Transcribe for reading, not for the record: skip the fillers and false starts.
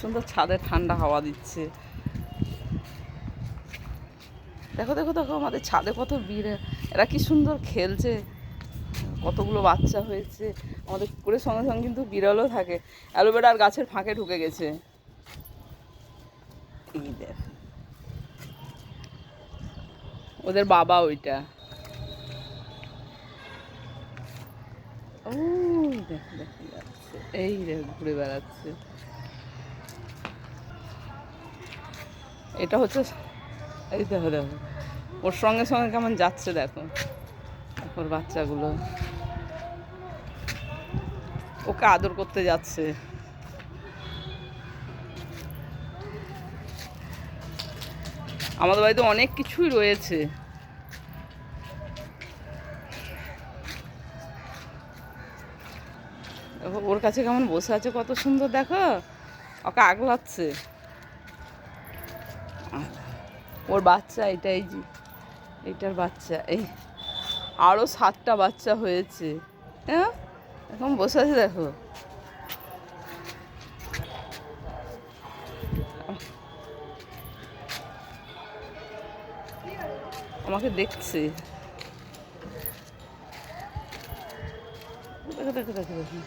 সুন্দর ছাদে ঠান্ডা হাওয়া দিচ্ছে। দেখো দেখো দেখো আমাদের ছাদে কত এরা কি সুন্দর খেলছে, কতগুলো বাচ্চা হয়েছে। আমাদের পুকুরের সঙ্গে সঙ্গে কিন্তু বিড়ালও থাকে। অ্যালোভেরার গাছের ফাঁকে ঢুকে গেছে। এই দেখ ওদের বাবা ওইটা। ও দেখ দেখ যাচ্ছে, এই দেখ ঘুরে বেড়াচ্ছে। এটা হচ্ছে, এই দেখো দেখো ওর সঙ্গে সঙ্গে কেমন যাচ্ছে, দেখো ওর বাচ্চাগুলো ওকে আদর করতে যাচ্ছে। আমাদের বাড়িতে অনেক কিছুই রয়েছে। দেখো ওর কাছে কেমন বসে আছে, কত সুন্দর, দেখো ওকে আগলাচ্ছে। ওর বাচ্চা এটাই, যে এইটার বাচ্চা, এই আরও 7টা বাচ্চা হয়েছে। হ্যাঁ এখন বসে আছে, দেখো আমাকে দেখছে। দেখো দেখো দেখো দেখো